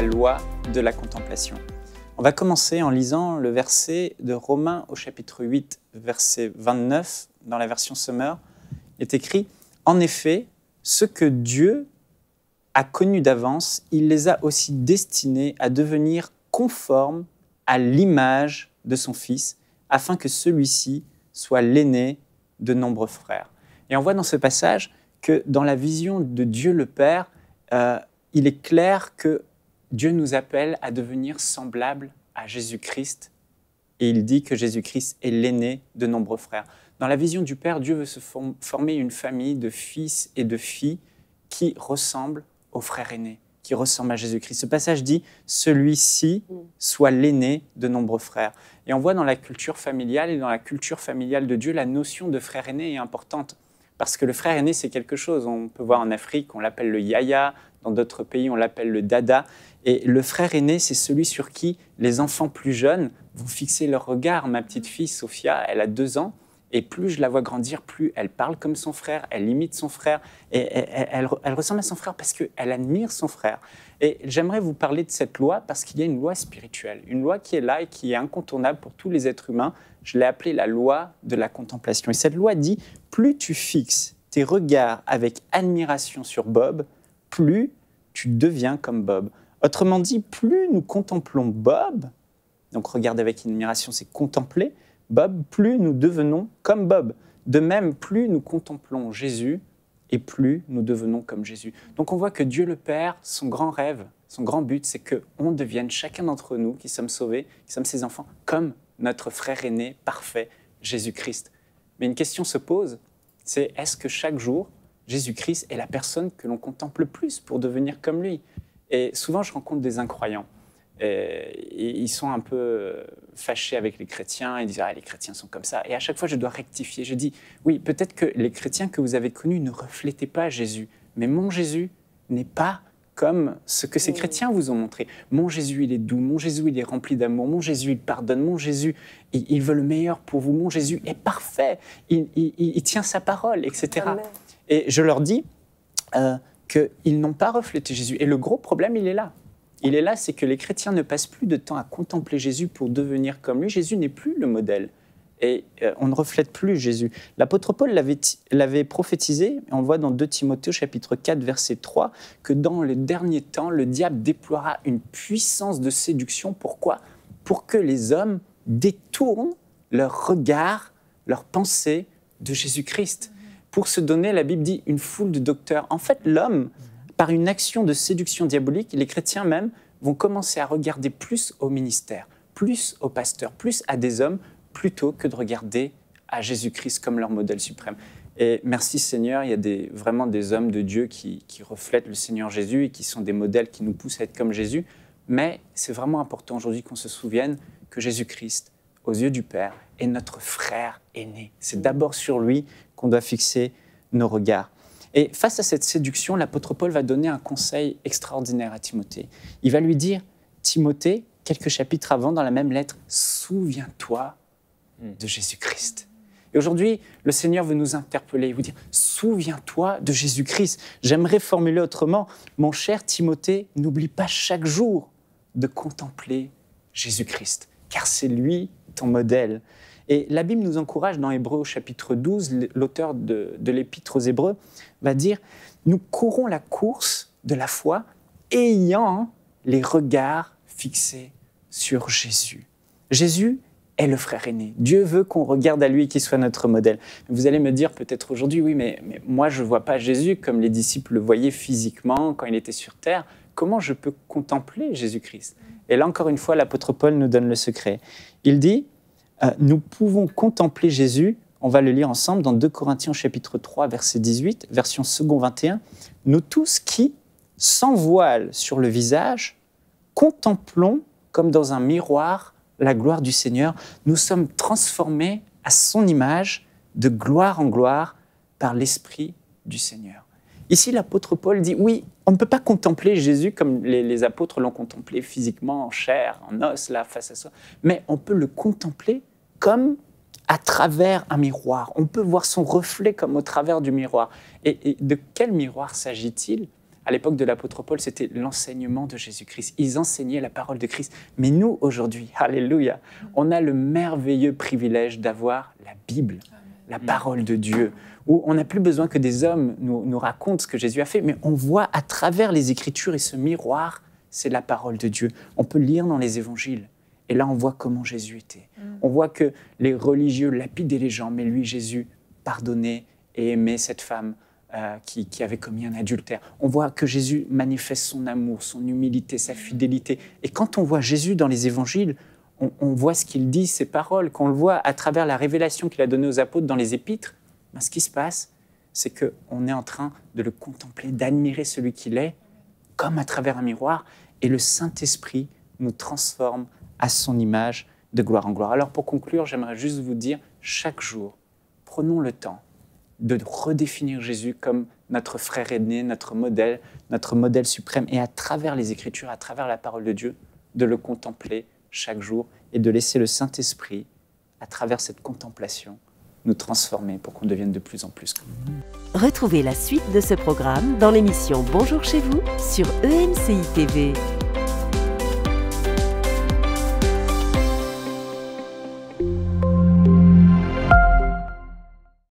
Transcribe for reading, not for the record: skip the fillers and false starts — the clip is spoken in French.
loi de la contemplation. On va commencer en lisant le verset de Romains au chapitre 8, verset 29, dans la version Summer. Il est écrit « En effet, ce que Dieu a connu d'avance, il les a aussi destinés à devenir conformes à l'image de son Fils, afin que celui-ci soit l'aîné de nombreux frères. » Et on voit dans ce passage que dans la vision de Dieu le Père, il est clair que Dieu nous appelle à devenir semblables à Jésus-Christ. Et il dit que Jésus-Christ est l'aîné de nombreux frères. Dans la vision du Père, Dieu veut se former une famille de fils et de filles qui ressemblent aux frères aînés, qui ressemblent à Jésus-Christ. Ce passage dit « celui-ci soit l'aîné de nombreux frères ». Et on voit dans la culture familiale et dans la culture familiale de Dieu, la notion de frère aîné est importante. Parce que le frère aîné, c'est quelque chose. On peut voir en Afrique, on l'appelle le yaya. Dans d'autres pays, on l'appelle le dada. Et le frère aîné, c'est celui sur qui les enfants plus jeunes vont fixer leur regard. Ma petite fille, Sophia, elle a 2 ans. Et plus je la vois grandir, plus elle parle comme son frère, elle imite son frère. Et elle ressemble à son frère parce qu'elle admire son frère. Et j'aimerais vous parler de cette loi parce qu'il y a une loi spirituelle. Une loi qui est là et qui est incontournable pour tous les êtres humains. Je l'ai appelée la loi de la contemplation. Et cette loi dit, plus tu fixes tes regards avec admiration sur Bob, plus tu deviens comme Bob. Autrement dit, plus nous contemplons Bob, donc regarder avec admiration, c'est contempler Bob, plus nous devenons comme Bob. De même, plus nous contemplons Jésus, et plus nous devenons comme Jésus. Donc on voit que Dieu le Père, son grand rêve, son grand but, c'est qu'on devienne, chacun d'entre nous qui sommes sauvés, qui sommes ses enfants, comme notre frère aîné parfait, Jésus-Christ. Mais une question se pose, c'est est-ce que chaque jour, Jésus-Christ est la personne que l'on contemple le plus pour devenir comme lui? Et souvent, je rencontre des incroyants. Et ils sont un peu fâchés avec les chrétiens. Ils disent « Ah, les chrétiens sont comme ça ». Et à chaque fois, je dois rectifier. Je dis « Oui, peut-être que les chrétiens que vous avez connus ne reflétaient pas Jésus. Mais mon Jésus n'est pas comme ce que ces chrétiens vous ont montré. Mon Jésus, il est doux. Mon Jésus, il est rempli d'amour. Mon Jésus, il pardonne. Mon Jésus, il veut le meilleur pour vous. Mon Jésus est parfait. Il tient sa parole, etc. » Amen. Et je leur dis qu'ils n'ont pas reflété Jésus. Et le gros problème, il est là. Il est là, c'est que les chrétiens ne passent plus de temps à contempler Jésus pour devenir comme lui. Jésus n'est plus le modèle. Et on ne reflète plus Jésus. L'apôtre Paul l'avait prophétisé, on le voit dans 2 Timothée chapitre 4, verset 3, que dans les derniers temps, le diable déploiera une puissance de séduction. Pourquoi? Pour que les hommes détournent leur regard, leur pensée de Jésus-Christ. Pour se donner, la Bible dit, une foule de docteurs. En fait, l'homme, par une action de séduction diabolique, les chrétiens même vont commencer à regarder plus au ministère, plus aux pasteurs, plus à des hommes, plutôt que de regarder à Jésus-Christ comme leur modèle suprême. Et merci Seigneur, il y a vraiment des hommes de Dieu qui reflètent le Seigneur Jésus et qui sont des modèles qui nous poussent à être comme Jésus. Mais c'est vraiment important aujourd'hui qu'on se souvienne que Jésus-Christ, aux yeux du Père, est notre frère aîné. C'est d'abord sur lui qu'on doit fixer nos regards. Et face à cette séduction, l'apôtre Paul va donner un conseil extraordinaire à Timothée. Il va lui dire, Timothée, quelques chapitres avant, dans la même lettre, souviens-toi de Jésus-Christ. Et aujourd'hui, le Seigneur veut nous interpeller, vous dire, souviens-toi de Jésus-Christ. J'aimerais formuler autrement, mon cher Timothée, n'oublie pas chaque jour de contempler Jésus-Christ, car c'est lui ton modèle. Et la Bible nous encourage dans Hébreux au chapitre 12, l'auteur de l'épître aux Hébreux va dire « Nous courons la course de la foi ayant les regards fixés sur Jésus. » Jésus est le frère aîné. Dieu veut qu'on regarde à lui et qu'il soit notre modèle. Vous allez me dire peut-être aujourd'hui, oui, mais moi je ne vois pas Jésus comme les disciples le voyaient physiquement quand il était sur terre. Comment je peux contempler Jésus-Christ? Et là encore une fois, l'apôtre Paul nous donne le secret. Il dit nous pouvons contempler Jésus, on va le lire ensemble dans 2 Corinthiens chapitre 3, verset 18, version second 21. Nous tous qui, sans voile sur le visage, contemplons comme dans un miroir la gloire du Seigneur. Nous sommes transformés à son image de gloire en gloire par l'Esprit du Seigneur. Ici, l'apôtre Paul dit, oui, on ne peut pas contempler Jésus comme les apôtres l'ont contemplé physiquement, en chair, en os, là, face à soi, mais on peut le contempler comme à travers un miroir. On peut voir son reflet comme au travers du miroir. Et de quel miroir s'agit-il? À l'époque de l'apôtre Paul, c'était l'enseignement de Jésus-Christ. Ils enseignaient la parole de Christ. Mais nous, aujourd'hui, alléluia, on a le merveilleux privilège d'avoir la Bible, la parole de Dieu, où on n'a plus besoin que des hommes nous racontent ce que Jésus a fait, mais on voit à travers les Écritures et ce miroir, c'est la parole de Dieu. On peut lire dans les évangiles, et là on voit comment Jésus était. On voit que les religieux lapidaient les gens, mais lui, Jésus, pardonnait et aimait cette femme qui avait commis un adultère. On voit que Jésus manifeste son amour, son humilité, sa fidélité. Et quand on voit Jésus dans les évangiles, on voit ce qu'il dit, ses paroles, qu'on le voit à travers la révélation qu'il a donnée aux apôtres dans les épîtres. Ben, ce qui se passe, c'est qu'on est en train de le contempler, d'admirer celui qu'il est, comme à travers un miroir, et le Saint-Esprit nous transforme à son image de gloire en gloire. Alors pour conclure, j'aimerais juste vous dire, chaque jour, prenons le temps de redéfinir Jésus comme notre frère aîné, notre modèle suprême, et à travers les Écritures, à travers la parole de Dieu, de le contempler chaque jour et de laisser le Saint-Esprit, à travers cette contemplation, nous transformer pour qu'on devienne de plus en plus comme lui. Retrouvez la suite de ce programme dans l'émission Bonjour chez vous sur EMCI TV.